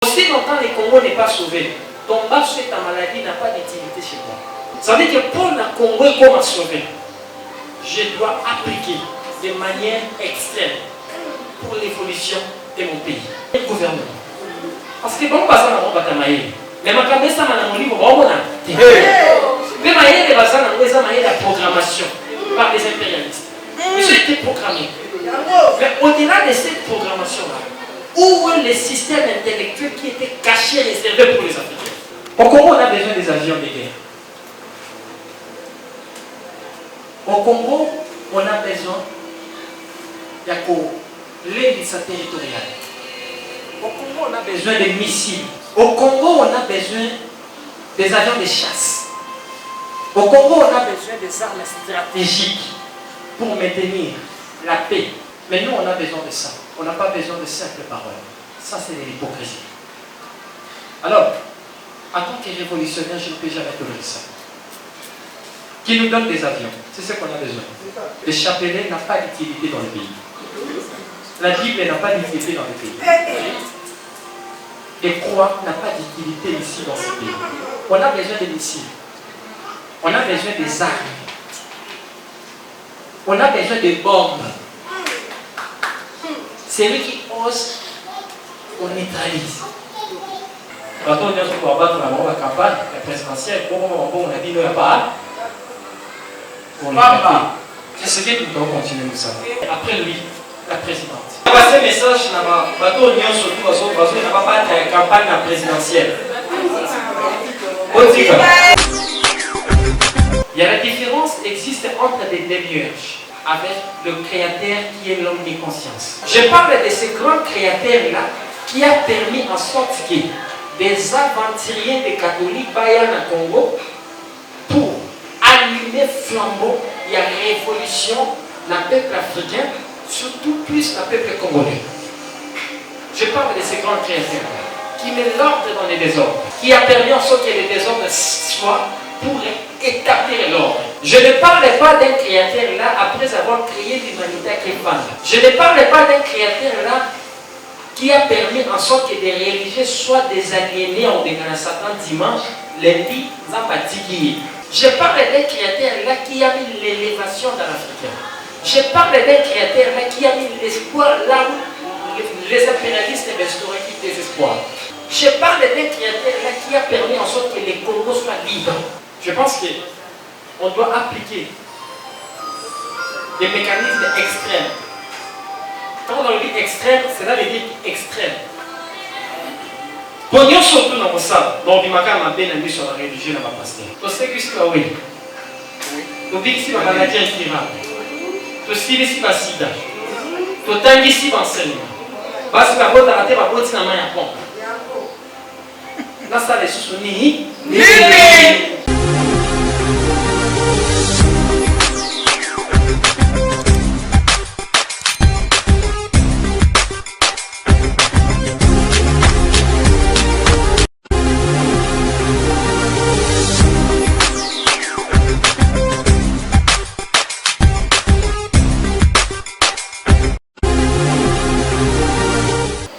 Aussi longtemps le Congo n'est pas sauvé, ton bas sur ta maladie n'a pas d'utilité chez toi. Ça veut dire que pour le Congo, comment sauver, je dois appliquer de manière extrême pour l'évolution de mon pays. Le gouvernement. Parce que bon, ça n'a pas de mais ma caméra, ça m'a dit, bon, mais la programmation par les impérialistes. Ils ont été programmés. Mais au-delà de cette programmation-là, où est le système intellectuel qui était caché et réservé pour les Africains? Au Congo, on a besoin des avions de guerre. Au Congo, on a besoin de l'hélice territoriale. Au Congo, on a besoin de missiles. Au Congo, on a besoin des avions de chasse. Au Congo, on a besoin des armes stratégiques pour maintenir la paix. Mais nous, on a besoin de ça. On n'a pas besoin de simples paroles. Ça, c'est de l'hypocrisie. Alors, en tant que révolutionnaire, je ne peux jamais tolérer ça. Qui nous donne des avions, c'est ce qu'on a besoin. Le chapelet n'a pas d'utilité dans le pays. La Bible n'a pas d'utilité dans le pays. Les croix n'a pas d'utilité ici dans ce pays. On a besoin de missiles. On a besoin des armes. On a besoin de bombes. Celui qui ose, on neutralise. Quand on est pour abattre la campagne présidentielle, on a dit qu'il n'y a pas. C'est ce que nous devons continuer nous savons. Après lui, la présidente. Ce message, n'a pas de campagne présidentielle. Il y a la différence existe entre des démiurges avec le créateur qui est l'homme de conscience. Je parle de ce grand créateur-là qui a permis en sorte que des aventuriers des catholiques baillent au Congo pour allumer flambeau et la révolution du peuple africain, surtout plus le peuple congolais. Je parle de ce grand créateur qui met l'ordre dans les désordres, qui a permis en sorte que les désordres soient pour établir l'ordre. Je ne parle pas d'un créateur là après avoir créé l'humanité qui est femme. Je ne parle pas d'un créateur là qui a permis en sorte que des religieux soient des aliénés en dégageant Satan dimanche, lundi, Zampatiki. Je parle d'un créateur là qui a mis l'élévation dans l'Africain. Je parle d'un créateur là qui a mis l'espoir là où les impérialistes restauraient qui désespoir. Je parle d'un créateur là qui a permis en sorte que les Congos soient libres. Je pense qu'on doit appliquer des mécanismes extrêmes. Quand on dit extrême, cela veut dire extrême. Pour nous, surtout dans ça, dans le matin, on a bien mis sur la religion dans ma pasteur. Tu sais que c'est oui. Tu dis que c'est la maladie incurable. Tu sais que c'est la sida. Tu t'as dit que c'est l'enseignement. Parce que la bonne arrêtée va prendre la main à pompe. Là, ça les sous-soumis.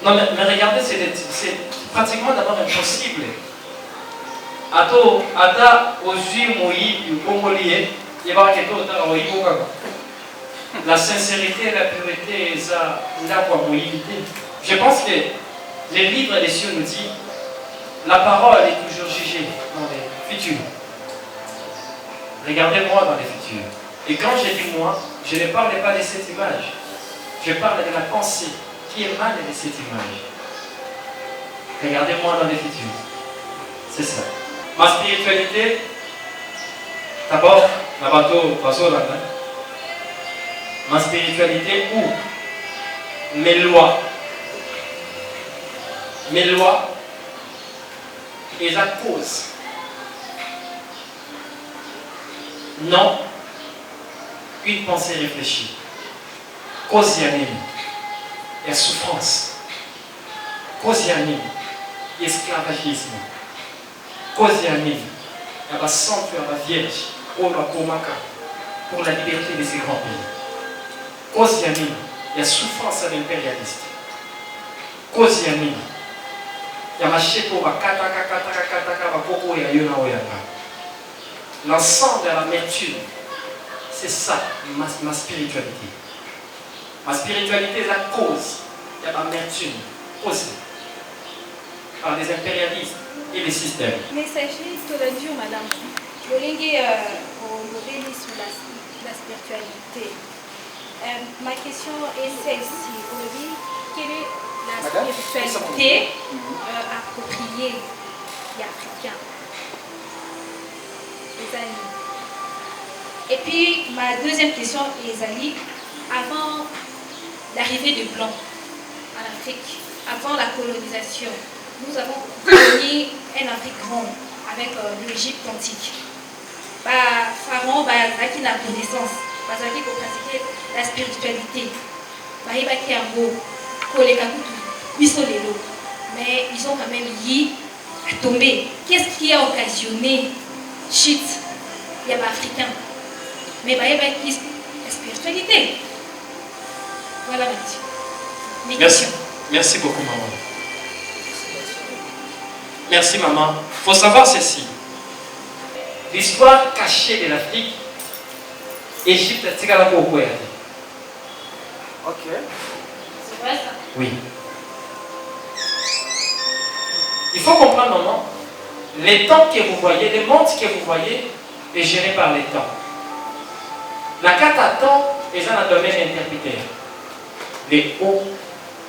Non, mais regardez, c'est pratiquement d'abord impossible. La sincérité et la pureté, je pense que les livres des cieux nous disent la parole est toujours jugée dans les futurs. Regardez-moi dans les futurs. Et quand je dis moi, je ne parle pas de cette image. Je parle de la pensée qui émane de cette image. Regardez-moi dans les futurs. C'est ça. Ma spiritualité, d'abord, la bateau, ma spiritualité où mes lois et la cause. Non, une pensée réfléchie. Cause y anime. Il y a souffrance. Cause y anime. Il y a esclavagisme. Cause y anime. Il y a sang pour la Vierge. Pour la liberté de ces grands pays. Cause y anime. Il y a souffrance à l'impérialiste. Cause y anime. L'ensemble de l'amertume, c'est ça ma spiritualité. Ma spiritualité est la cause de l'amertume causée par les impérialistes et les systèmes. Messager Tolandur, madame. Bolingue au modèle sur la spiritualité. Ma question est celle-ci. Aujourd'hui, quelle est la spiritualité appropriée des Africains, les amis? Et puis, ma deuxième question est, Zali, avant l'arrivée des Blancs en Afrique, avant la colonisation, nous avons colonisé un Afrique grande avec l'Égypte antique. Pharaon, qui n'a connaissance, qui pratiquer la spiritualité. Mais ils ont quand même y à tomber. Qu'est-ce qui a occasionné chute? Il y a pas africain. Mais la spiritualité. Voilà, mes questions. Merci beaucoup, maman. Merci, maman. Il faut savoir ceci. L'histoire cachée de l'Afrique, Égypte, c'est la beaucoup. Ok. C'est vrai ça? Oui. Il faut comprendre, maman, les temps que vous voyez, le monde que vous voyez est géré par les temps. La carte à temps est dans le domaine interprétaire. Les hauts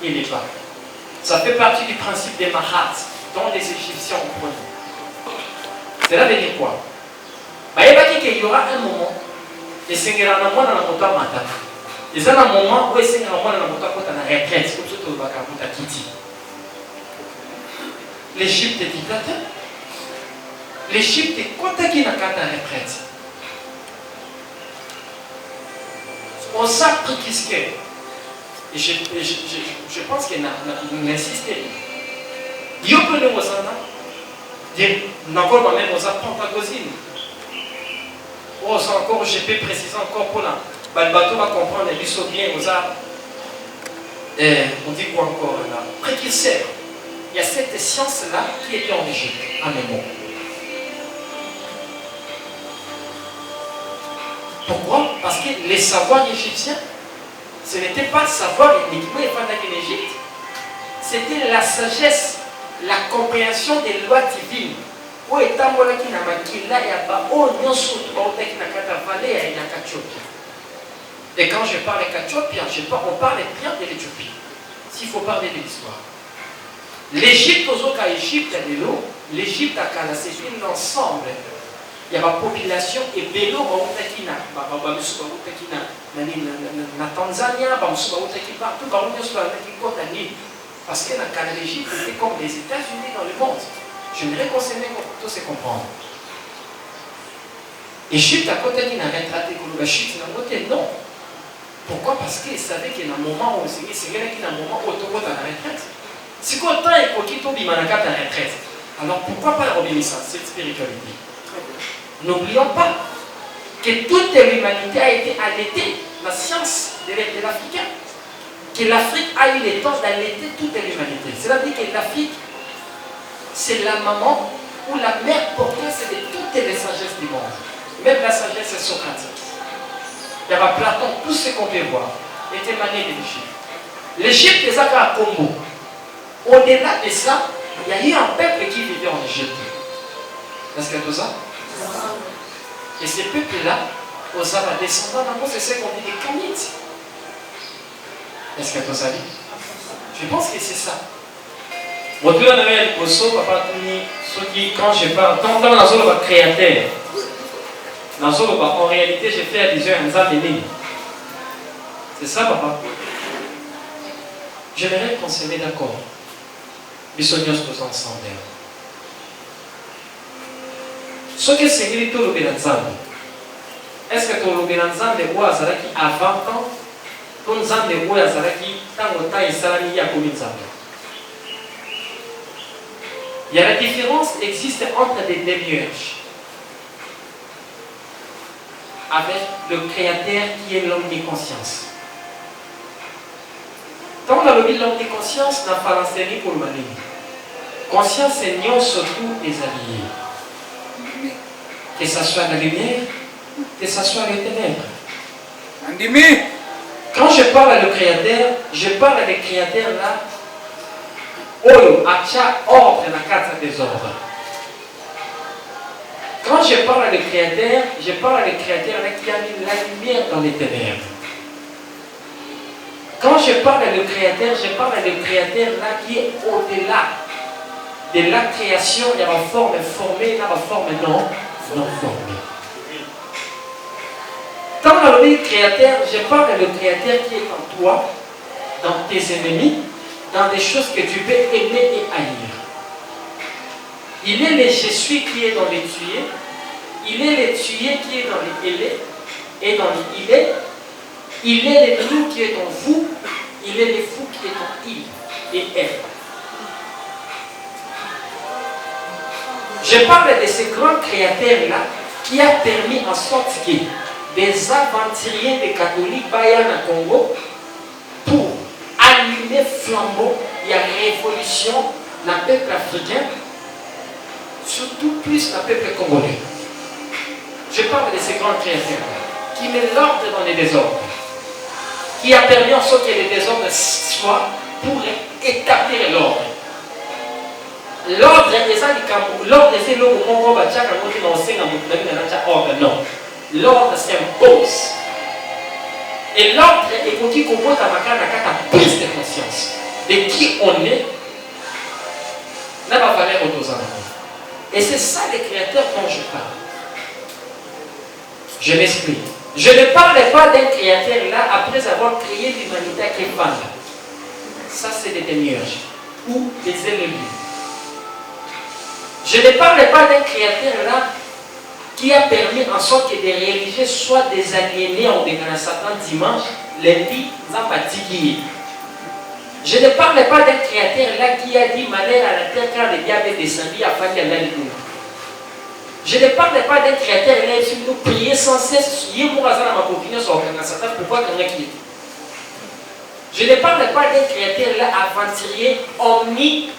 et les bas. Ça fait partie du principe des Mahats, dont les Égyptiens ont connu. Cela veut dire quoi? Il y aura un moment, et c'est un moment dans la moto matin. Et c'est un moment où c'est un moment dans la moto à la retraite, comme ça, tu vas quitter. L'Égypte est dictateur. L'Égypte est contactée dans la retraite. On sait qu'est-ce que. Et je pense qu'il y a un système. Il y a un peu de choses. Il y a même aux pentagosines. Encore, je peux préciser encore pour là. Le bateau va comprendre les bisous bien aux arts. On dit quoi encore là? Précurseur. Il y a cette science-là qui était en Égypte, en mémoire. Pourquoi? Parce que les savoirs égyptiens, ce n'était pas le savoir uniquement en Égypte, c'était la sagesse, la compréhension des lois divines. Et quand je parle d'Éthiopie, on parle bien de l'Éthiopie. S'il faut parler de l'histoire. L'Égypte, l'Égypte c'est l'ensemble. Il y a la population et Bélo, na Tanzanie, partout, parce que l'Égypte était comme les États-Unis dans le monde. J'aimerais qu'on se mette pour tous se comprendre. L'Égypte a côté qui n'a rien traité comme la chute, non. Pourquoi? Parce qu'il savait qu'il y a un moment où c'est un moment où on est à la retraite. Si quand temps est pour qu'il tombe à la retraite, alors pourquoi pas l'obéissance, cette spiritualité? N'oublions pas que toute l'humanité a été allaitée, la science de l'Africain, que l'Afrique a eu le temps d'allaiter toute l'humanité. C'est-à-dire que l'Afrique, c'est la maman ou la mère porteuse de toutes les sagesses du monde. Même la sagesse socratique. Il y a Platon, tout ce qu'on peut voir est émané de l'Égypte. L'Égypte est à Congo. Au-delà de ça, il y a eu un peuple qui vivait en Égypte. Est-ce qu'il y a tout ça? Et ces peuples-là, aux Arabes descendants, c'est ce qu'on dit des Kamites. Est-ce qu'il y a tout ça? Je pense que c'est ça. Quand je parle, tant dans le créateur, en réalité, j'ai fait allusion à un Zambéni. C'est ça, papa? J'aimerais qu'on se mette d'accord. Bisognos tous ensemble. Ce que c'est que tout le Nzambe. Est-ce que tout le Nzambe ou Azaraki à 20 ans, tout Nzambe ou Azaraki, tant que temps Salami a commis Nzambe? Il y a la différence existe entre des démiurges avec le Créateur qui est l'homme des consciences. Tant dans le l'homme des consciences n'a pas l'enseigné pour le manier. Conscience est surtout des alliés. Que ce soit la lumière, que ce soit les ténèbres. Quand je parle à le Créateur, je parle à des créateurs là. Oyo, acha ordre dans quatre désordres. Quand je parle à le Créateur, je parle à le Créateur là qui a mis la lumière dans les ténèbres. Quand je parle à le Créateur, je parle à le Créateur là qui est au-delà de la création. Il y a une forme formée, il y a une forme non formée. Quand on dit Créateur, je parle à le Créateur qui est en toi, dans tes ennemis, dans des choses que tu peux aimer et haïr. Il est le je suis qui est dans les tués, il est le tué qui est dans les élés, et dans les il est le nous qui est en vous, il est le fou qui est en il et elle. Je parle de ces grands créateurs-là qui a permis en sorte que des aventuriers des catholiques Bayan à Congo pour allumer flambeau, il y a révolution dans le peuple africain, surtout plus dans le peuple congolais. Je parle de ces grands créateurs qui mettent l'ordre dans les désordres, qui a permis en sorte que les désordres soient pour établir l'ordre. L'ordre c'est l'ordre non. L'ordre s'impose. Et l'ordre est pour qui qu'on vote à ma prise de conscience de qui on est, n'a pas valeur aux autres. Et c'est ça les créateurs dont je parle. Je m'explique. Je ne parle pas d'un créateur là après avoir créé l'humanité qui est là. Ça c'est des démiurges ou des élus. Je ne parle pas d'un créateur là qui a permis en sorte que des religieux soient des aliénés en dégageant Satan dimanche, lundi, Zambatiki. Je ne parle pas d'un créateur là qui a dit malheur à la terre car le diable est descendu afin qu'elle aille nous. Je ne parle pas d'un créateur là qui nous prier sans cesse. Pourquoi je ne parle pas d'un créateur là aventurier, omni,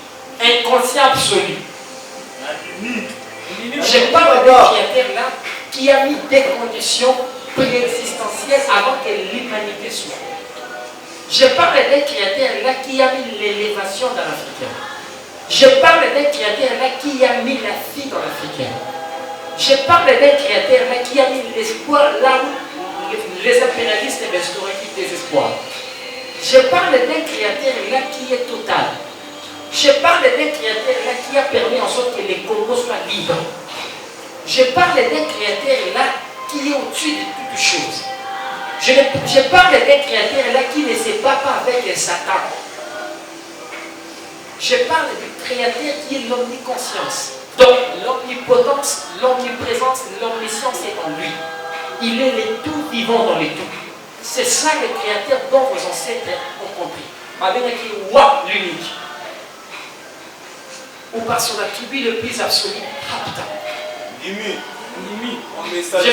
inconscient absolu. Je parle d'un créateur là qui a mis des conditions préexistentielles avant que l'humanité soit. Je parle d'un créateur là qui a mis l'élévation dans l'Africain. Je parle d'un créateur là qui a mis la fille dans l'Africain. Je parle d'un créateur là qui a mis l'espoir là où les impérialistes restauraient qui désespoir. Je parle d'un créateur là qui est total. Je parle d'un créateur là qui a permis en sorte que les Congos soient libres. Je parle d'un créateur là qui est au-dessus de toutes choses. Je parle d'un créateur là qui ne se bat pas avec Satan. Je parle du créateur qui est l'omniconscience. Donc l'omnipotence, l'omniprésence, l'omniscience est en lui. Il est le tout vivant dans les tout. C'est ça le créateur dont vos ancêtres ont compris. Avec l'unique. Ou par son attribut le plus absolu, Rapta. Je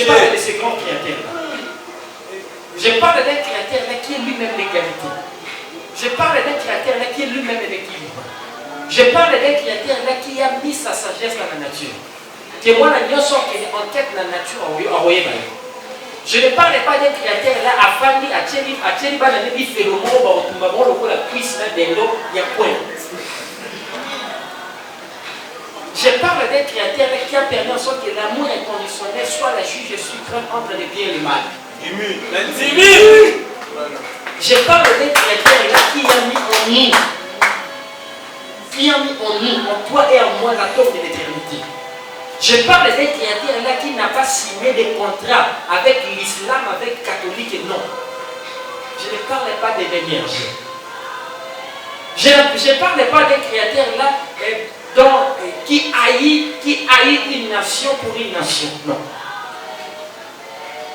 parle de ces grands créateurs-là. Je parle d'un créateur-là qui est lui-même l'égalité. Je parle d'un créateur-là qui est lui-même l'équilibre. Je parle d'un créateur-là qui a mis sa sagesse dans la nature. Que moi, la mienne sort qui est en quête de la nature à Oyeba. Je ne parle pas d'un créateur-là à Fandi, à Tcheliba, à Nebi Félomo, à la cuisse de l'eau, il y a point. Je parle d'un créateur qui a permis en sorte que l'amour inconditionnel soit la juge suprême entre le bien et le mal. Je parle d'un créateur qui a mis en nous, en toi et en moi, l'atome de l'éternité. Je parle d'un créateur qui n'a pas signé de contrat avec l'islam, avec le catholique et non. Je ne parle pas de l'énergie. Je ne parle pas d'un créateur qui haït une nation pour une nation. Non.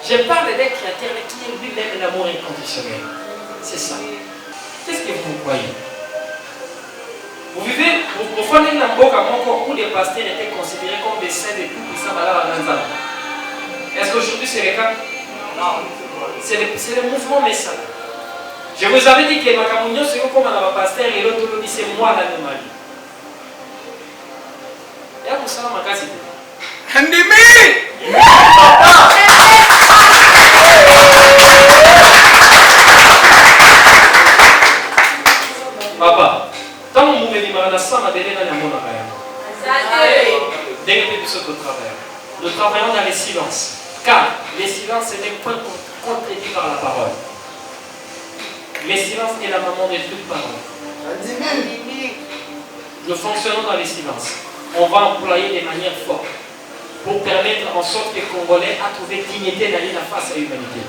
Je parle d'un créateur qui est lui-même l'amour inconditionnel. C'est ça. Qu'est-ce que vous croyez? Vous vivez, vous prenez un boc à Moko où les pasteurs étaient considérés comme des saints de tout puissants. Est-ce qu'aujourd'hui c'est le cas? Non. C'est le mouvement Messa. Je vous avais dit que Makamounio, c'est comme un pasteur et l'autre c'est moi l'animal. musala makasi. Andimi! Papa, tant que vous me dites que ça m'a donné dans mon travail. Dès que nous travaillons, nous travaillons dans les silences. Car les silences, ce n'est pas contredit par la parole. Les silences est la maman de toute parole. Nous fonctionnons dans les silences. On va employer des manières fortes pour permettre en sorte que les Congolais a trouvé dignité dans la face à l'humanité.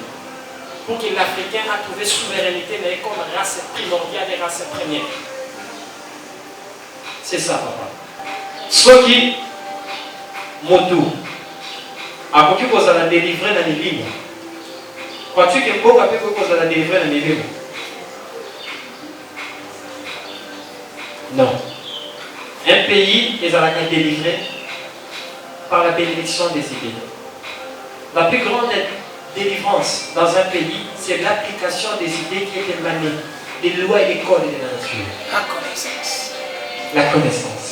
Pour que l'Africain a trouvé souveraineté comme race primordiale et race première. C'est ça, papa. Ce qui, Motu, a beaucoup de choses à délivrer dans les livres. Crois-tu que beaucoup de choses à délivrer dans les livres? Non. Un pays est délivré par la bénédiction des idées. La plus grande délivrance dans un pays, c'est l'application des idées qui est émanée des lois et des codes de la nature. La connaissance. La connaissance.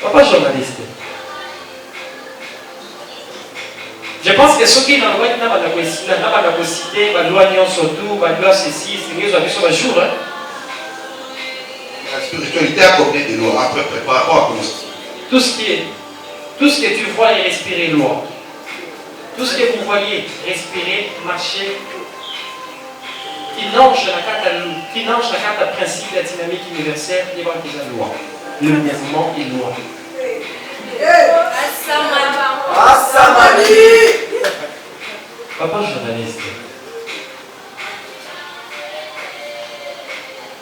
Papa journaliste. Je pense que ceux qui n'ont pas cité, la loi surtout, la loi ceci, c'est ce jour. La spiritualité a combien de lois après par rapport à connaissance? Tout ce que tu vois et respirer loi. Tout ce que vous voyez, respirer, marcher, qui nage la carte principe de la dynamique universelle, il y a des lois. Le mouvement est loi. Papa journaliste.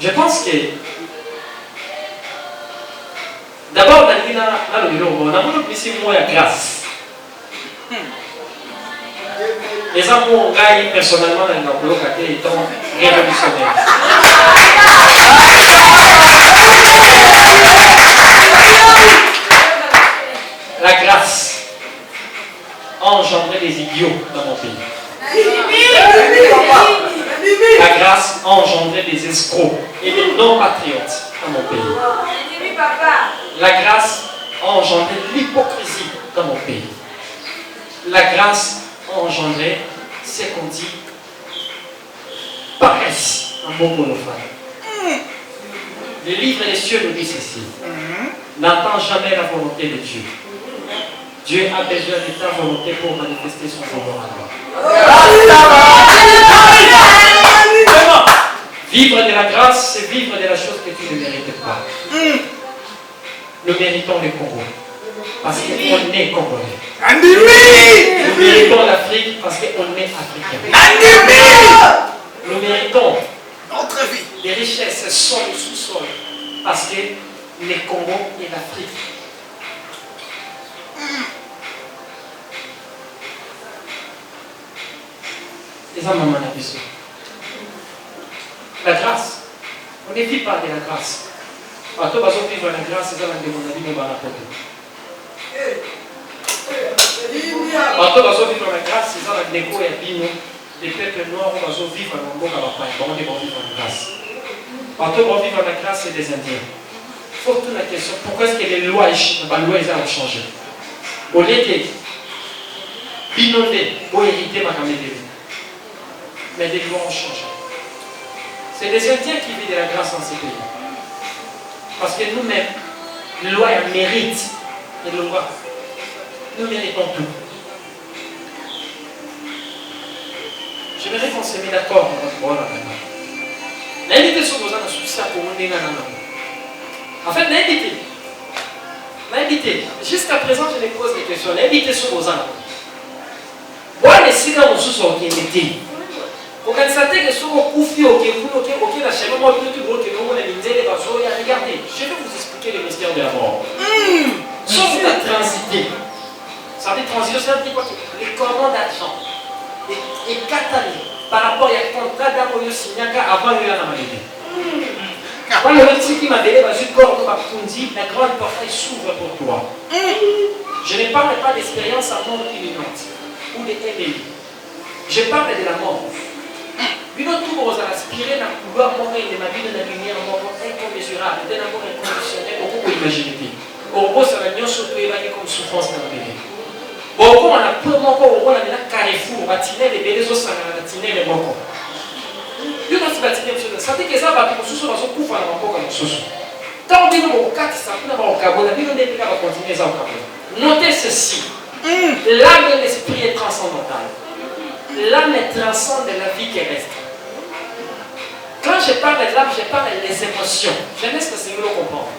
Je pense que d'abord, dans le bureau, on a ici moi la grâce. Les amours gagnent personnellement dans le bureau étant révolutionnaires. La grâce a engendré des idiots dans mon pays. La grâce a engendré des escrocs et des non-patriotes dans mon pays. La grâce a engendré l'hypocrisie dans mon pays. La grâce a engendré ce qu'on dit paresse en bon monophone. Le livre des cieux nous dit ceci. N'attends jamais la volonté de Dieu. Dieu a besoin de ta volonté pour manifester son pouvoir à toi. Vivre de la grâce, c'est vivre de la chose que tu ne mérites pas. Nous méritons le Congo parce qu'on est Congolais. Nous méritons l'Afrique parce qu'on est Africain. Nous méritons Notre vie. les richesses sol et sous-sol parce que le Congo et l'Afrique. Les hommes m'ont dit la grâce. On ne vit pas de la grâce. À toi, parce qu'on vit la grâce, c'est ça la demande à vivre dans la porte. À toi, parce qu'on vit la grâce, c'est ça la négo et bino. Des peuples noirs, on va vivre dans le monde à la paix. On vit la grâce. À toi, on vit la grâce, c'est des Indiens. Il faut toute la question, pourquoi est-ce que les lois ont changé? Au lieu de binonder, pour hériter ma caméra. Mais les lois ont changé. C'est les Indiens qui vivent de la grâce dans ces pays. Parce que nous-mêmes, les lois méritent. Les lois, nous méritons tout. J'aimerais qu'on se mette d'accord dans notre rôle maintenant. L'invité sur vos ans a souci à commander en fait, l'invité. Jusqu'à présent, je me pose des questions. L'invité sur vos ans. Voilà les signes où nous sommes qui regardez, je vais vous expliquer le mystère de la mort. Sauf la transité. Ça veut dire transition, ça veut dire quoi? Les commandes d'argent. Et 4 années par rapport à un contrat d'amour signé avant de la maladie. Quand le petit qui m'a donné la grande portail s'ouvre pour toi. Je ne parle pas d'expérience à mort imminente ou de MLI. Je parle de la mort. Nous tous vous aspirez dans le couloir mort de ma vie de la lumière mort incommensurable, d'un amour inconditionnel, virginité. Au gros, ça va bien surtout évaluer comme souffrance dans le bébé. Bon, on a pour mon corps, on a un carrefour, on va tirer les bébés au sang, on va tirer les bocaux. Il y a des choses. Ça veut dire que ça va être sous son coup, on va encore sous. Tant que nous avons 4, ça peut avoir au Gabon, nous devons continuer ça au Gabon. Notez ceci. L'âme et l'esprit est transcendantal. L'âme transcende la vie terrestre. Quand je parle de l'âme, je parle des émotions. Je laisse que c'est mieux comprendre.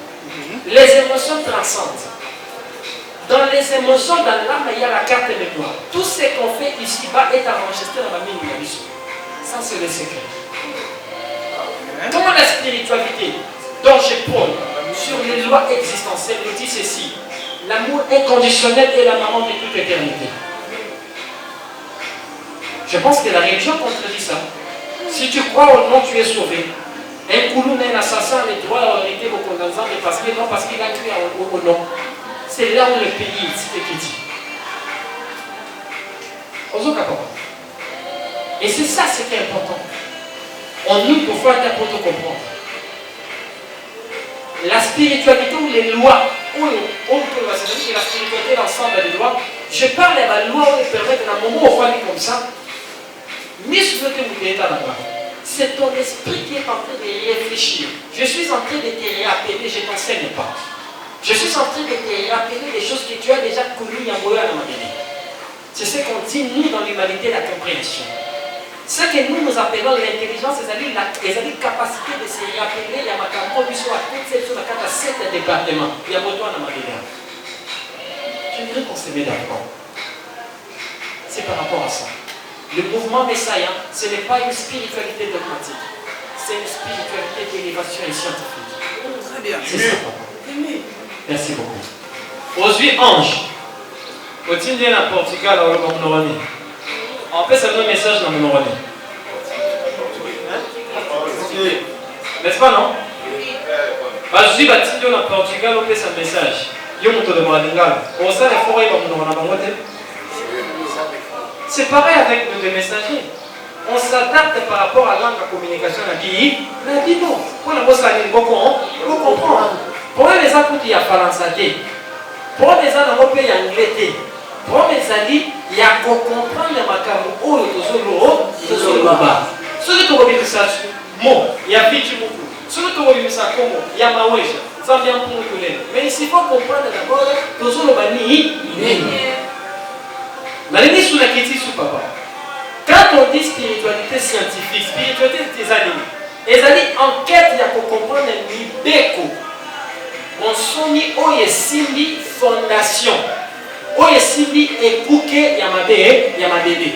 Les émotions transcendent. Dans les émotions, dans l'âme, il y a la carte mémoire. Tout ce qu'on fait ici-bas est enregistré dans la mine de la vie. Ça, c'est le secret. Comment la spiritualité dont je prône sur les lois existentielles nous dit ceci: l'amour inconditionnel est la maman de toute éternité. Je pense que la religion contredit ça. Si tu crois au nom, tu es sauvé. Un Kouloun, un assassin, les droits hérité vos condamnants, parce qu'il a cru au nom. C'est là où le pays est qui dit. Et c'est ça ce qui est important. On nous pour faire pour te comprendre. La spiritualité ou les lois, ou la spiritualité, l'ensemble des lois, je parle de la loi où ils permettent d'un moment où on fait comme ça. C'est ton esprit qui est en train de réfléchir. Je suis en train de te rappeler, je ne t'enseigne pas. Je suis en train de te rappeler des choses que tu as déjà connues à Moya. C'est ce qu'on dit, nous, dans l'humanité, la compréhension. Ce que nous appelons l'intelligence, c'est la capacité de se rappeler, il y a ma caméra, il y a toutes ces choses à 7 départements. Il y a mon toit dans ma vie. Je dirais qu'on se met d'accord. C'est par rapport à ça. Le mouvement messaïen, ce n'est pas une spiritualité dogmatique. C'est une spiritualité d'élévation et scientifique. Très bien. C'est ça, papa. Merci beaucoup. Aujourd'hui, ange. Au-dessus de la Portugal, on peut savoir un message dans le Moroni. N'est-ce pas, non? Je dis que dans le Portugal, on peut savoir un message. C'est pareil avec nos deux messagers. On s'adapte par rapport à la langue de communication. On dit non. Pour la bosse, on comprend. Pour les gens qui ont français, pour les gens qui ont anglais, pour les gens qui ont comprendre les macabre ou les tozoloba. Ceux qui ont oublié ça, il y a vite beaucoup. Ceux qui ont oublié ça, il y a maouéja. Ça vient pour nous. Mais il faut comprendre d'abord tozoloba ni. Quand on dit spiritualité scientifique, spiritualité des animaux, les animaux enquête, il y a pour comprendre le Nibeko. On sonne oye simbi fondation. Oye simbi ekuke yamadebe.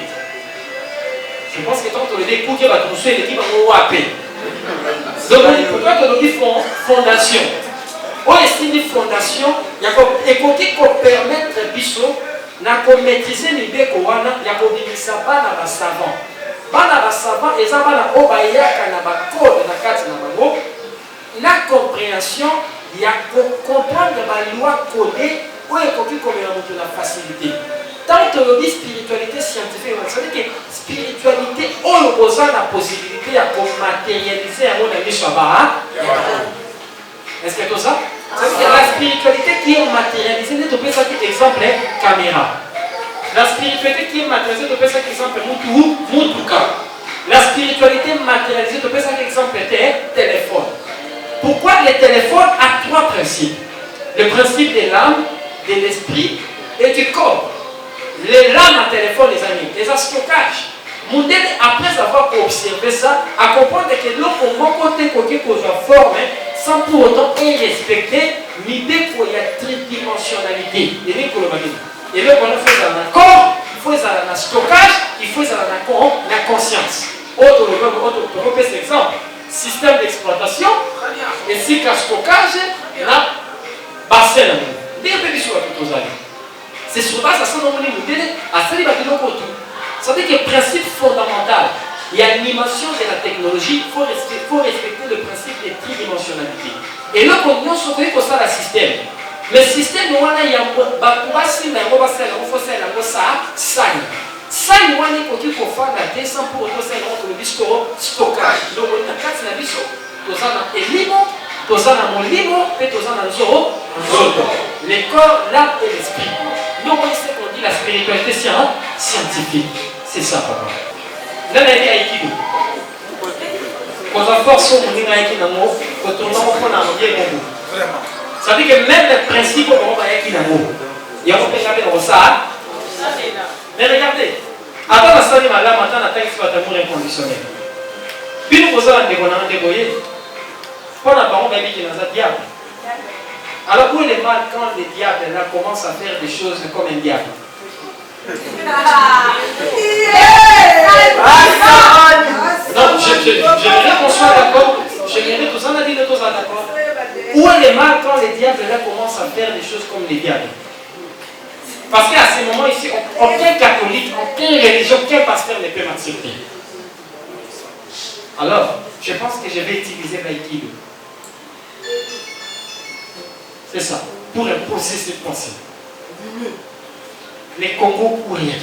Je pense que quand on le dit ekuke, va trouver l'équipe en OAP. Donc pourquoi on dit fondation? Oye simbi fondation, il y a ekuke pour permettre biso na maîtriser mibeko wana ya kobimisa bana ba savant. Bana ba savant eza bana o bayaka na ba code na kati na bango na compréhension ya comprendre ba loi codée ou ekoki komela moto na facilité. Tant que on dit spiritualité scientifique, ça veut dire que spiritualité oyo oza na possibilité ya ko matérialiser yango na miso ba. Est-ce que tout ça? La spiritualité qui est matérialisée, nous avons ça exemple caméra. La spiritualité qui est matérialisée, nous avons ça exemple Mutuka. La spiritualité matérialisée, nous avons ça exemple téléphone. Pourquoi le téléphone a 3 principes? Le principe de l'âme, de l'esprit et du corps. L'âme à téléphone, les amis, les stockage. Modèle, après avoir observé ça, à comprendre que l'autre côté soit forme, sans pour autant respecter l'idée qu'il y a tridimensionnalité. Et là, on fait dans le corps, il faut dans le stockage, il faut dans la conscience. Autre exemple, système d'exploitation, et si le stockage, là, bassin. C'est sur base de ça que nous avons ça veut dire que le principe fondamental, il y a l'animation de la technologie, il faut respecter le principe de tridimensionnalité. Et là, on a un système. Le système, il y a un sans pour autant stockage. Donc, on a Tozana molimo, et tozana nzoro, nzoto. Le corps, l'âme et l'esprit. Nous, on sait qu'on dit la spiritualité scientifique. C'est ça, papa. Là, on a dit Aikido. Quand on force au monde Aikido, quand on a ça veut dire que même le principe, on va Aikido. Et on peut regarder dans ça. Mais regardez, avant la salle de ma lame, attends, la taille soit d'amour inconditionnel. Puis nous posons la dégoyer. Pour la parole, on va dire qu'il y a un diable. Alors, où est le mal quand le diable là, commence à faire des choses comme un diable? Non, j'aimerais qu'on soit d'accord. J'aimerais que ça, on a dit que tous d'accord. Où est le mal quand le diable là commence à faire des choses comme les diables? Parce qu'à ce moment ici, aucun catholique, aucune religion, aucun pasteur ne peut m'accepter. Alors, je pense que je vais utiliser l'aïkido. C'est ça, pour imposer cette pensée. Les Congos ou rien.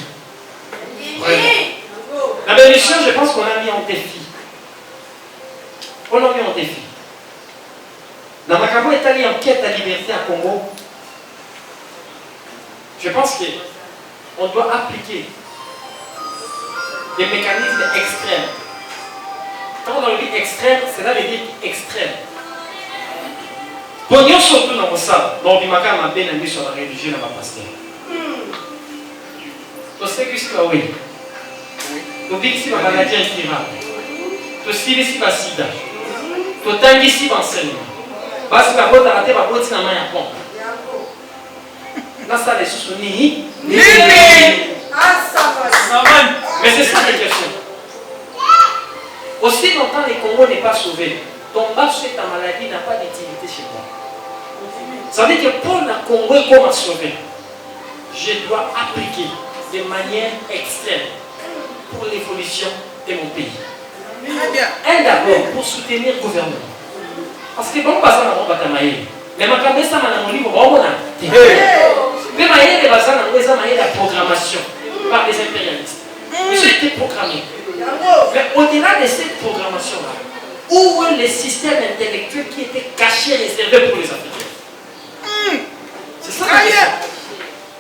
La bénédiction, je pense qu'on a mis en défi. On l'a mis en défi. Dans Macabo est allé en quête à liberté à Congo. Je pense qu'on doit appliquer des mécanismes extrêmes. Quand on dit extrême, cela veut dire extrême. Pour nous, surtout dans le salle, dans le Bimaka, on a bien mis sur la religion dans ma pasteur. Tu sais que c'est oui. Tu dis ici la maladie incurable. Tu sais ici la sida. Tu t'as dit ici l'enseignement. Parce que la bonne arrêtée va boire dans la main à pompe. Là, ça les sous-soumis. Mais c'est ça la question. Aussi longtemps que le Congo n'est pas sauvé, ton bas sur ta maladie n'a pas d'utilité chez toi. Ça veut dire que pour le Congo, comment sauver? Je dois appliquer de manière extrême pour l'évolution de mon pays. Un d'abord pour soutenir le gouvernement. Parce que bon, ça n'a pas de mais ma caméra, ça m'a dit, bon, mais la programmation par les impérialistes. J'ai été programmé. Mais au-delà de cette programmation-là, où est le système intellectuel qui était caché et réservé pour les Africains? C'est ça la question.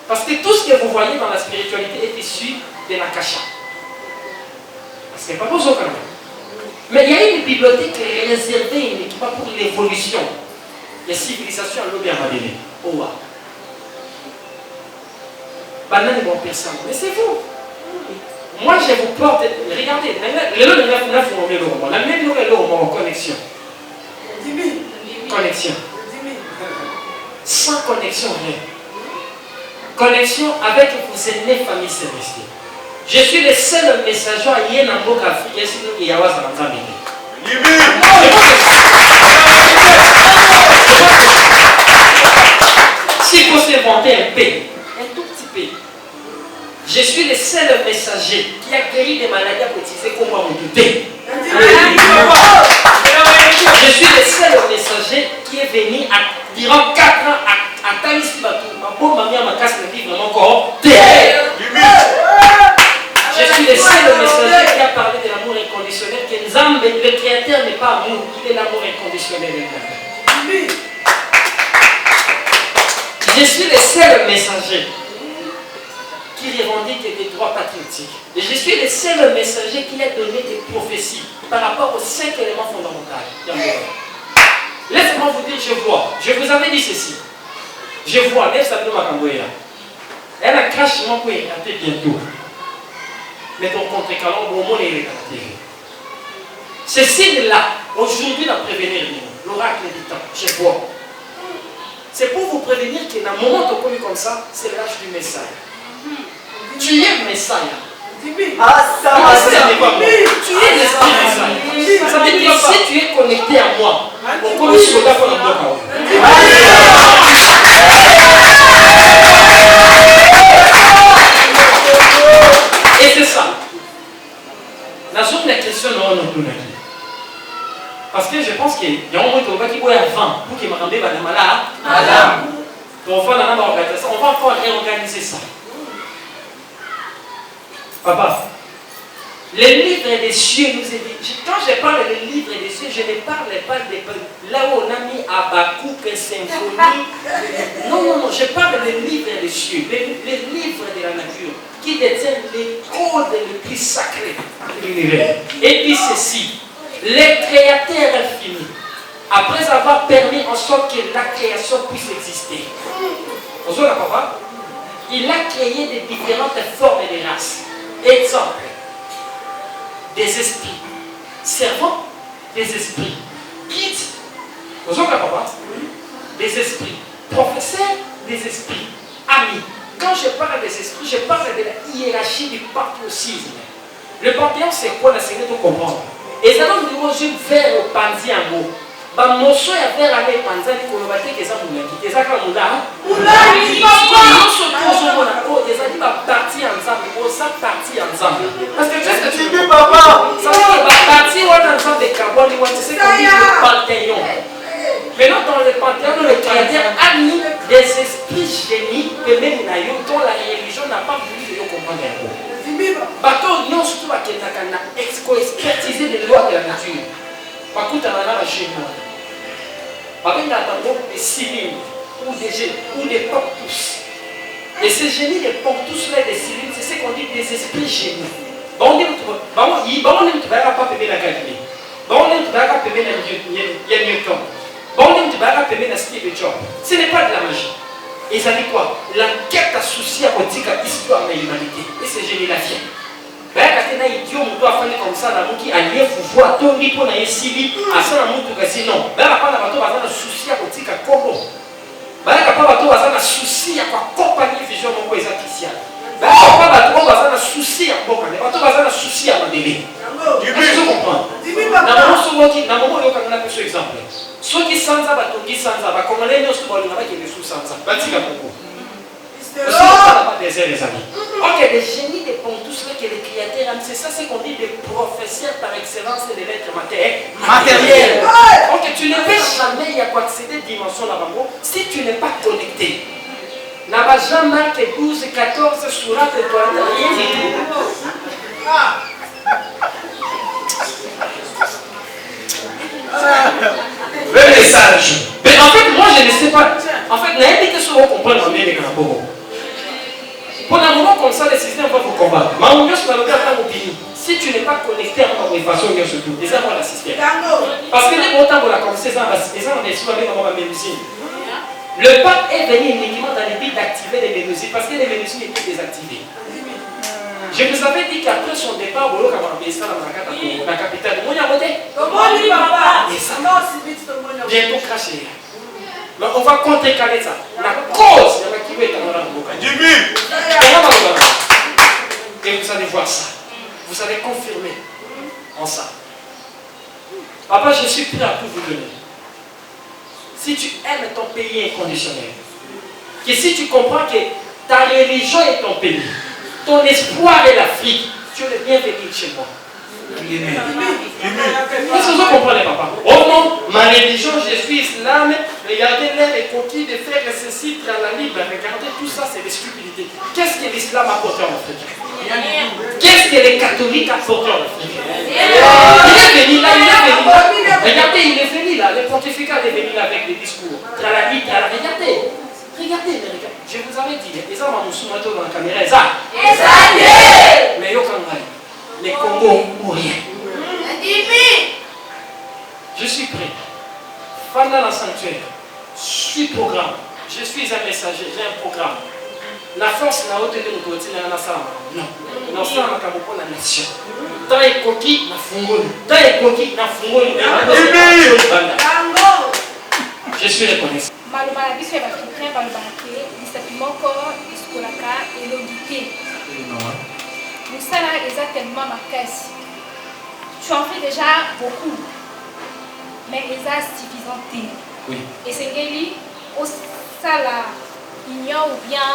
Parce que tout ce que vous voyez dans la spiritualité est issu de la cacha. Parce qu'il n'y a pas besoin quand même. Mais il y a une bibliothèque réservée uniquement pour l'évolution des civilisations à l'Obi Amadélé. Owa. Banane bon personne. Mais c'est vous. Moi je vous porte. Regardez, le nom de la même connexion. Connexion. Sans connexion, rien. Connexion avec vos aînés familles célestielles. Je suis le seul messager à Yenambo Afrique, sinon il y a s'il faut s'inventer un pays, un tout petit pays, je suis le seul messager qui a guéri des maladies à cotiser comme moi mon douté. Je suis le seul messager qui est venu durant 4 ans à Taïsi Batou. Je suis le seul messager qui a parlé de l'amour inconditionnel, que Nzambe, le Créateur n'est pas amour, il est l'amour inconditionnel. Je suis le seul messager qui revendique des droits patriotiques. Et je suis le seul messager qui a donné des prophéties par rapport aux 5 éléments fondamentaux. Laissez-moi vous dire, je vois. Je vous avais dit ceci. Je vois, laisse ça ma camboya. Elle a craché mon couille, elle était bientôt. Mais ton contre-calon, bon monde est regardé. Ce signe-là, aujourd'hui, va prévenir l'oracle du temps. Je vois. C'est pour vous prévenir qu'à un moment de comme ça, c'est l'âge du Messie. Tu es Messie. Ah, ça va, tu es l'esprit Messie. Ça veut dire que si tu es connecté à moi, on commence sur la fois et c'est ça. La zone de question non non plus. Parce que je pense qu'il y a un moment qui va avant pour qu'il m'a rendu à malade. Donc on va encore réorganiser ça. Papa, Les livres des cieux nous est dit. Quand je parle des livres des cieux, je ne parle pas de là où on a mis Habakkuk, symphonie. Non, je parle des livres des cieux, les livres de la nature, qui détiennent les codes les plus sacrés de l'univers. Et dit ceci, les créateurs infinis, après avoir permis en sorte que la création puisse exister, il a créé des différentes formes et des races. Exemple, des esprits, servants, des esprits, guides, des esprits, professeurs, des esprits, amis. Quand je parle des esprits, je parle de la hiérarchie du panthéisme. Le panthéon, c'est quoi? La série de comprendre. Et ça donne du mot vers au panzi en mot. Bamoso ya vers avec panzi ni kolobate keza mulaki. Keza ka mula. Mulaki papa. Bamoso tozo mona ko keza di ba parti ensemble. Osa parti ensemble. Parce que qu'est-ce que tu dis papa? Ça veut dire ba parti ensemble de carbone, tu sais qu'on dit le panthéon. Maintenant, dans le panthéon, le créateur a mis des esprits génies que même dont la religion n'a pas voulu comprendre. Bateau, non, surtout à Kentakana, expertiser les lois de la nature. Par contre, on a la génie. Par exemple, des cylindres, ou des génies, ou des portous. Et ces génies, des portous, là, des cylindres, c'est ce qu'on dit des esprits génies. Bon, on dit, il va pas payer la qualité. Bon, on dit, il va pas payer la Newton. Ce n'est pas de la magie. Et ça dit quoi? L'enquête associée à l'histoire de l'humanité. Et c'est génie la fière. Quand on a idiot, on doit faire comme ça, on a allié fou à tout niveau, on a essayé à ça, on a dit non. On a un souci à côté de Congo. On a un souci à la compagnie Vision Mongo Exaficial. On a un souci à Boka. On a un souci à Mandélé. Tu comprends? Dans le moment où on a pris ce exemple. Ceux qui sont là, qui sont là, comme on est dans ce monde, qui est sous Sansa, Batika Moko. Ce sont pas des ailes, les amis. Ok, les génies des Pontus, qui est les créateurs, c'est ça, c'est qu'on dit des professeurs par excellence des lettres matérielles. Ok, tu ne peux jamais y accéder dimension là-bas si tu n'es pas connecté. Là-bas, Jean-Marc 12, 14, Surat et toi, rien du tout. Le message. Mais en fait, moi je ne sais pas. En fait, n'a pas que ce qu'on comprend bien les grands. Pour un moment comme ça, les systèmes vont vous combattre. Mais on vient sur la locale dans l'opinion. Si tu n'es pas connecté à une façon, on vient sur tout. Et ça, on l'assiste. Parce que les montants pour la conversation, les gens ont décidé avec ma mélusine. Le pape est venu uniquement dans le but d'activer les mélusines parce que les mélusines étaient désactivées. Je vous avais dit qu'après son départ, Bolo Kamarabesa, la capitale de Mouniamoté, bientôt craché. Mais on va contrecarrer ça. La cause de la qui est dans la boucle. Et vous allez voir ça. Vous allez confirmer en ça. Papa, je suis prêt à tout vous donner. Si tu aimes ton pays inconditionnel, que si tu comprends que ta religion est ton pays, ton espoir est l'Afrique, tu es le bienvenu chez moi. Est-ce que vous comprenez, papa? Oh non, ma religion, je suis islam. Regardez les coquilles de fer et ceci, la libre. Regardez tout ça, c'est des stupidités. Qu'est-ce que l'islam a apporté en Afrique? Qu'est-ce que les catholiques apportent en Afrique? Il est venu là, Regardez, il est venu là. Le pontificat est venu là avec des discours. Regardez. Regardez, je vous avais dit, les hommes ont soumis dans la caméra, mais les Congos ou rien. Je suis prêt. Pendant la sanctuaire, je suis programme. Je suis un messager, j'ai un programme. La force n'a pas été de nous continuer à la salle. Non. Nous sommes à la nation. Dans les coquilles, je suis reconnaissant. Malobala biso ya bafrikain balobala lisapi moko esikolaka elongi te mosala eza tellement makasi. Tu en fais déjà beaucoup mais eza suffisant te esengeli osala union ou bien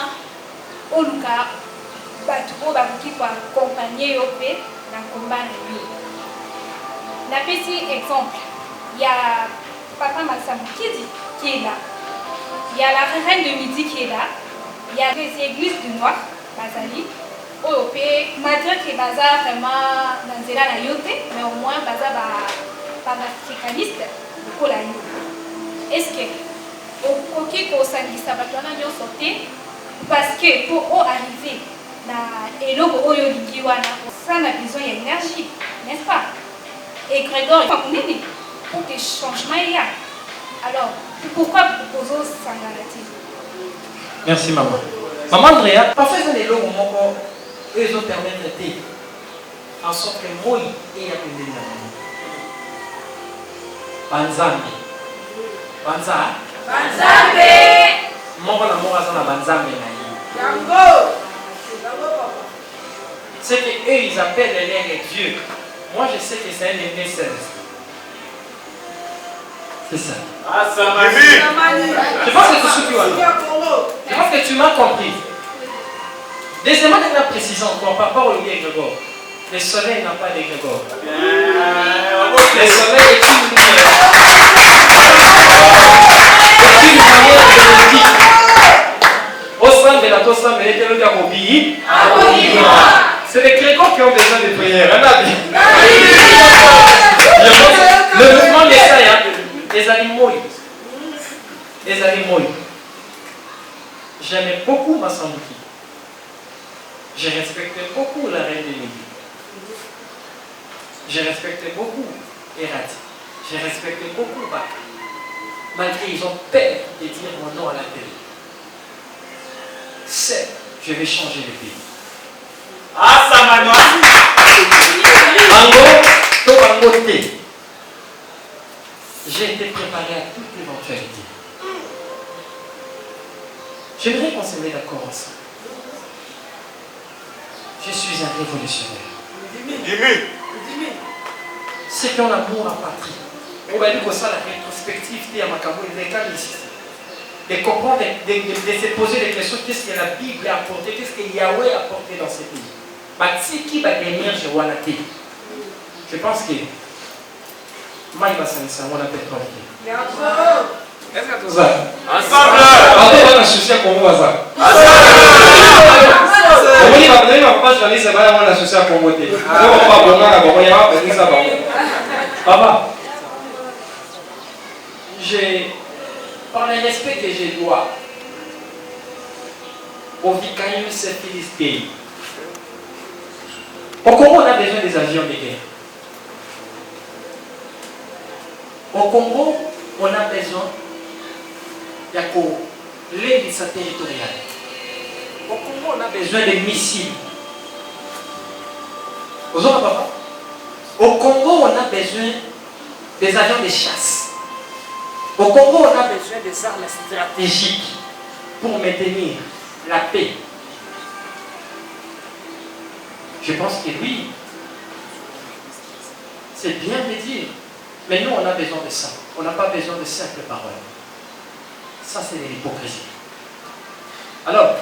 oluka bato oyo bakoki koakompagne yo mpe na komba na yo. Napesi exemple ya Papa Massam Kidi qui est là. Il y a la reine de midi qui est là. Il y a les églises du Noir, Bazali. OP, malgré que baza vraiment dans la yote, mais au moins baza par africaniste pour la yote. Est-ce que au Kiko Sangisa Batwana nyo sauté parce que pour arriver na eloko oyo lingiwana ça a besoin d'énergie, n'est-ce pas? Et Grégoire, pour que changement y a. Alors, pourquoi proposer Sangalati? Merci maman. Maman Andrea, parfois les lots où ils ont permis de traiter en sorte que moi et à peine de Banzambi. Banzambi. Mon amour à la Banzambi. C'est qu'eux ils appellent les Dieu. Moi je sais que c'est un ennemi céleste. C'est ça. Ah, ça m'a vu. Je pense que tu suis Je pense que tu m'as compris. Deuxièmement, il y a une précision encore par rapport au lien Grégor. Le soleil n'a pas de Grégor. Le soleil est une lumière. C'est une lumière de vie. Au sein de la tosa, mais il y a un pays. C'est les Grégor qui ont besoin de prière. Le mouvement des sailles, les animaux. Les animaux. J'aimais beaucoup ma Sambuki. Je respectais beaucoup la reine de l'Église. Je respectais beaucoup Erati. Je respectais beaucoup Bak. Malgré ils ont peur de dire mon nom à la télé. C'est, je vais changer le pays. Ah, ça m'a noyé. Bango, to bango te. J'ai été préparé à toute éventualité. J'aimerais qu'on se mette d'accord ensemble. Je suis un révolutionnaire. Ceux qui ont l'amour à patrie. On va dire que ça, la rétrospective de Makabo, de comprendre, de se poser des questions. Qu'est-ce que la Bible a apporté? Qu'est-ce que Yahweh a apporté dans ce pays? Mais qui va gagner, je vois la télé. Je pense que Maï va s'en on a peut-être. Est-ce que tout ça? Ensemble! On a un souci à Congo à ça. On va pas choisir, c'est pas un souci à Congo. Papa, par le respect que je dois au Vicarius Philistin, au Congo, on a besoin des avions de guerre. Au Congo, on a besoin de l'aide territoriale. Au Congo, on a besoin de missiles. Au Congo, on a besoin des avions de chasse. Au Congo, on a besoin des armes stratégiques pour maintenir la paix. Je pense que oui, c'est bien de dire. Mais nous, on a besoin de ça. On n'a pas besoin de simples paroles. Ça, c'est de l'hypocrisie. Alors,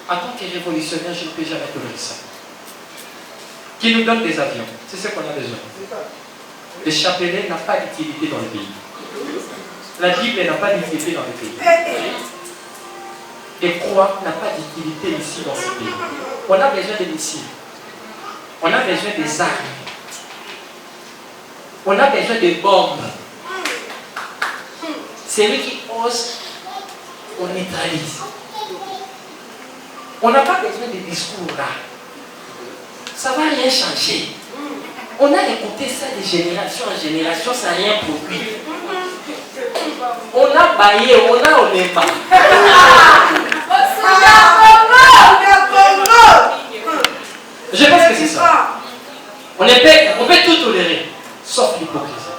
en tant que révolutionnaire, je ne peux jamais tolérer ça. Qui nous donne des avions, c'est ce qu'on a besoin. Le chapelet n'a pas d'utilité dans le pays. La Bible n'a pas d'utilité dans le pays. Les croix n'a pas d'utilité ici dans ce pays. On a besoin de missiles. On a besoin des armes. On a besoin de bombes. Celui qui ose, on neutralise. On n'a pas besoin de discours là. Ça ne va rien changer. On a écouté ça de génération en génération, ça n'a rien produit. On a baillé, on a olema. Je pense que c'est ça. On peut tout tolérer, sauf l'hypocrisie.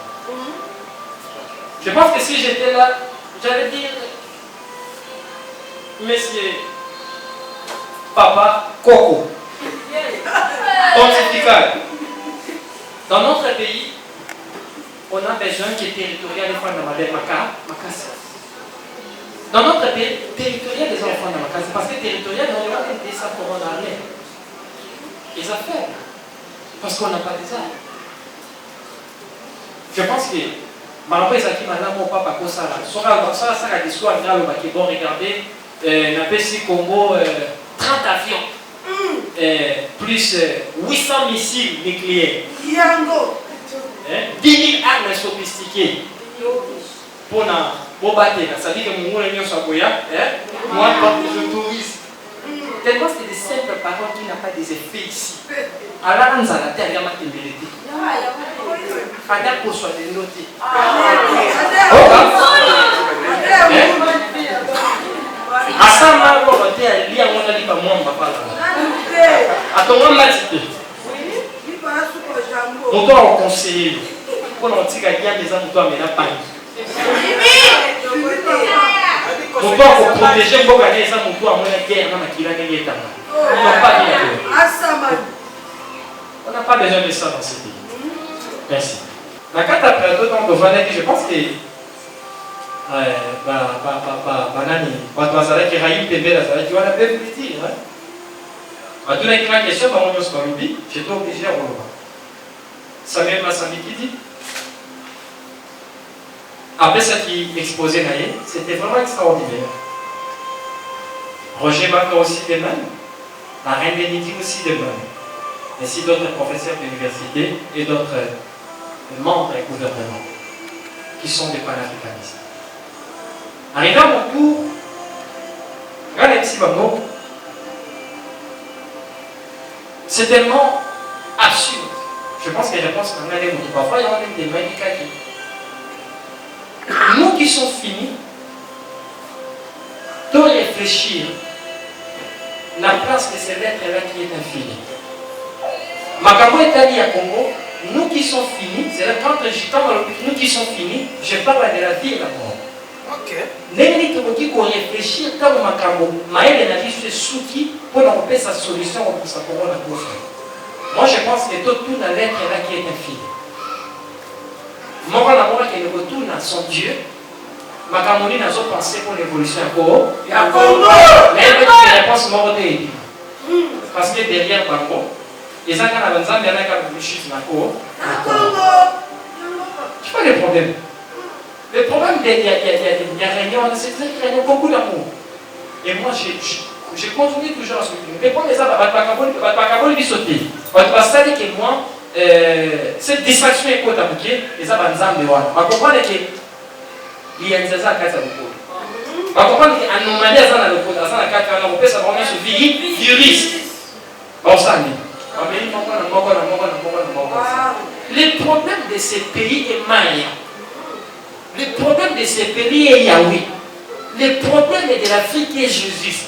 Je pense que si j'étais là, j'allais dire, Monsieur Papa Coco, pontifical. Dans notre pays, on a besoin que territorial des enfants de Makassi. Dans notre pays, territorial des enfants de Makassi, parce que territorial, on a des ça pour en arrière. Les affaires. Parce qu'on n'a pas des armes. Je pense que Maman Zaki Madame mon papa Kosala. Ça a des soins là qui vont regarder. Napesi Congo 30 avions. plus 800 missiles nucléaires. 10 000 armes sophistiquées. Pour battre, ça veut dire que mon union soit moi, je tourise. Tellement c'est des simples paroles qui n'ont pas des effets ici. Alors, on a la terre, il y a ma témérité. Fada pour soit dénoté. Asama ko te ali a mona lipa mwamba pala. Atonga matite. Moto au conseiller. Pour l'antique il y a des gens moto amena pani. Moto pour protéger pour gagner ça moto a mona guerre na makila ngeta. On n'a pas besoin de ça dans ce pays. Merci. La carte après d'autres temps de je pense que banani watu wazalaki raïm tembele azalaki wana pe petit hein atuna kila question ba monyo sbarubi j'étais obligé à relever Samuel Massamiki dit après ça qui exposait naïe c'était vraiment extraordinaire. Roger Baka aussi de même, la reine Bénédicte aussi de même, ainsi d'autres professeurs d'université et d'autres membres du gouvernement qui sont des panafricanistes. Arrivé à mon tour, regardez ici Bango, c'est tellement absurde. Je pense que les réponses qu'on a des mots. Parfois, il y a même des médicaments. Nous qui sommes finis, de réfléchir la place de ces lettres-là qui est infinie. Makambo est dit à Congo, nous qui sommes finis, c'est là quand nous qui sommes finis, je parle de la vie et la mort. N'est-ce pas réfléchir comme Makambo, Maël n'a dit ce souci pour nous sa solution pour sa couronne. Moi je pense que toute la lettre là qui est infinie. Moi la mort qui retourne à son Dieu. Makambo n'a pas pensé pour l'évolution à Congo. Mais il réponse mort de parce que derrière Bango, les gens qui ont besoin de faire des chiffres dans Congo. Je pas le problème. Le problème, il y a réunion, c'est qu'il y a beaucoup d'amour. Et moi, je continue toujours à soutenir. Mais pour les gens, il va sauter. Parce que moi, cette distraction est quoi t'appliquer, les gens vont me voir. On comprend que il y a une saison à 4 ans. On comprend qu'en Normandie, à 4 ans, on peut savoir ce vie juriste. Bon, ça, le problème de ces pays est Maya. Le problème de ces pays est Yahweh. Le problème de l'Afrique est Jésus.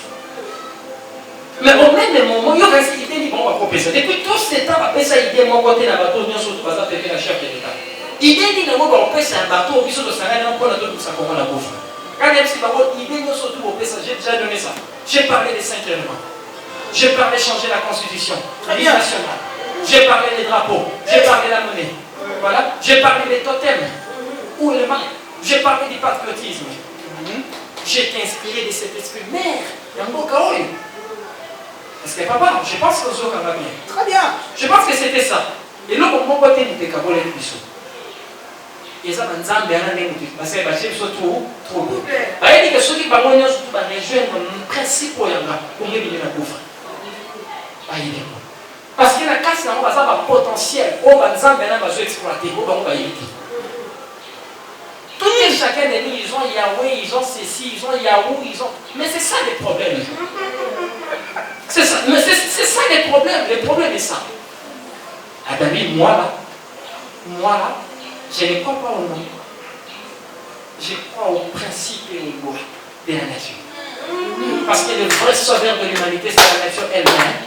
Mais au même moment, il y a une idée bon, on va ça. Depuis tout ce temps, on ça idée mon côté dans bateau, nous sommes pas fait la chef de l'État. Idée dit on va ça un bateau, on de Sahara, on prend tout ça comme la bouffe. Quand même si l'idée nous sommes tout ça, j'ai déjà donné ça. J'ai parlé des 5 éléments. J'ai parlé de changer la constitution nationale. J'ai parlé des drapeaux. J'ai parlé de la monnaie. Voilà. J'ai parlé des totems. Ou le mal. J'ai parlé du patriotisme. J'ai été inspiré de cet esprit mère. Est-ce que papa, je pense que ça va bien. Très bien. Je pense que c'était ça. Et là, mon côté, il était capable de faire. Et ça, dans Zambie, parce que c'est trop beau. Il dit que ceux qui vont rejoindre le principe pour les gouffre. Parce que la casse, on va avoir un potentiel. On va exploiter. Tout et chacun de nous, ils ont Yahweh, ils ont ceci, ils ont Yahoo, ils ont. Mais c'est ça le problème. C'est ça. Mais c'est ça le problème. Le problème est ça. Ah ben oui, moi là, je ne crois pas au nom. Je crois au principe et aux lois de la nature. Parce que le vrai sauveur de l'humanité, c'est la nature elle-même.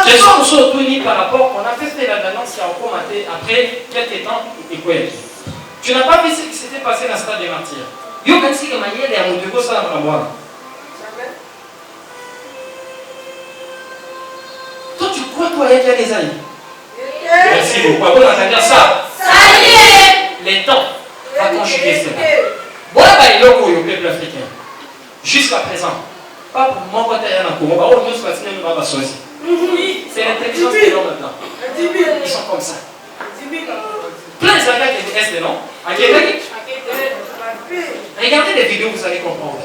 Je suis surtout unis par rapport, on a fait la balance qui a commenté après quelques temps et quoi. Tu n'as pas vu ce qui s'était passé dans le stade des martyrs. Yo quand c'est que manière est à mon ça dans la boîte. Toi tu crois toi il y a des amis. Merci beaucoup. On va dire ça. Ça y est. Les temps va conjuguer cela. Voilà il est au peuple africain. Jusqu'à présent, pas pour mon côté rien en Congo. On nous soit nous va choisir. C'est l'intelligence de l'homme maintenant. Ils sont comme ça. Plein de gens qui est non? Regardez les vidéos, vous allez comprendre.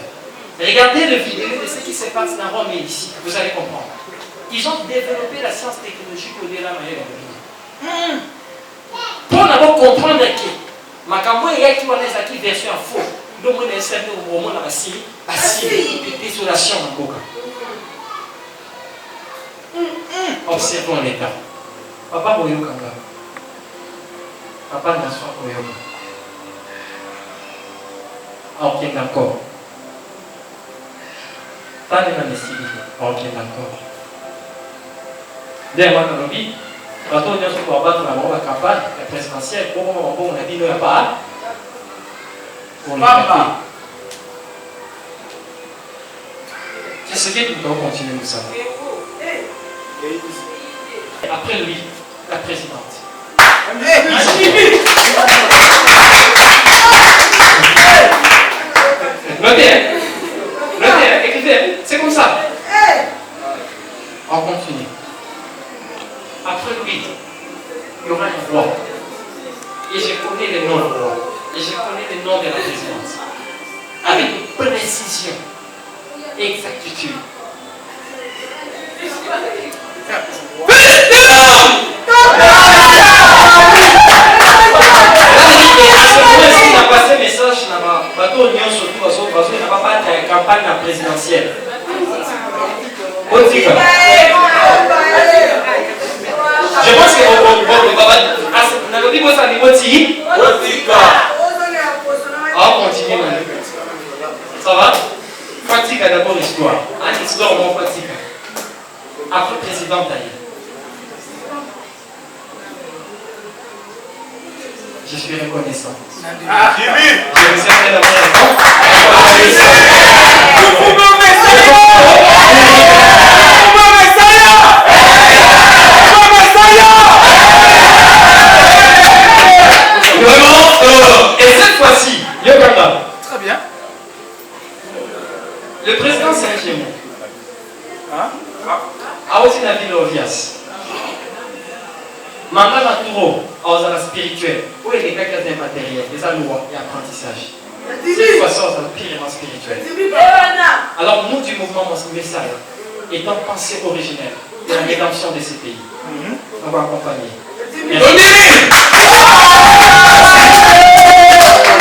Regardez le vidéo de ce qui se passe dans Rome et ici, vous allez comprendre. Ils ont développé la science technologique au-delà de la manière. Pour d'abord comprendre que Makambo et qui ont les version faux, nous avons un certain moment dans la Syrie, de désolation en Boka. Observons l'état. Papa Boyokanga. Papa Naswa Boyoka. Ok, d'accord. Pas de l'anesthésie. Ok, d'accord. D'ailleurs, dans le lobby, quand on est sur la campagne présidentielle, on a dit qu'il n'y a pas. On est pas. C'est ce que nous devons continuer de savoir. Après lui, la présidente. Notez, écrivez, c'est comme ça. On continue. Après lui, il y aura un roi. Et je connais le nom du roi. Et je connais le nom de la présidente. Avec précision et exactitude. Campagne présidentielle. Je pense que on continue. Ça va? Fatigue d'abord l'histoire. En histoire, on fatigue. Après président d'ailleurs. Je suis reconnaissant. Je vous ai d'abord et cette fois-ci, Yokanda. Très bien. Le président, c'est un gémeau. A aussi la ville Ovias. Manga Maturo, à la spirituelle. Où est les gars qui ont des matériels, des lois et apprentissage. Cette fois-ci, on a purement spirituel. Alors, nous du mouvement Messiah, étant pensée originelle de la rédemption de ces pays, on va accompagner. Merci.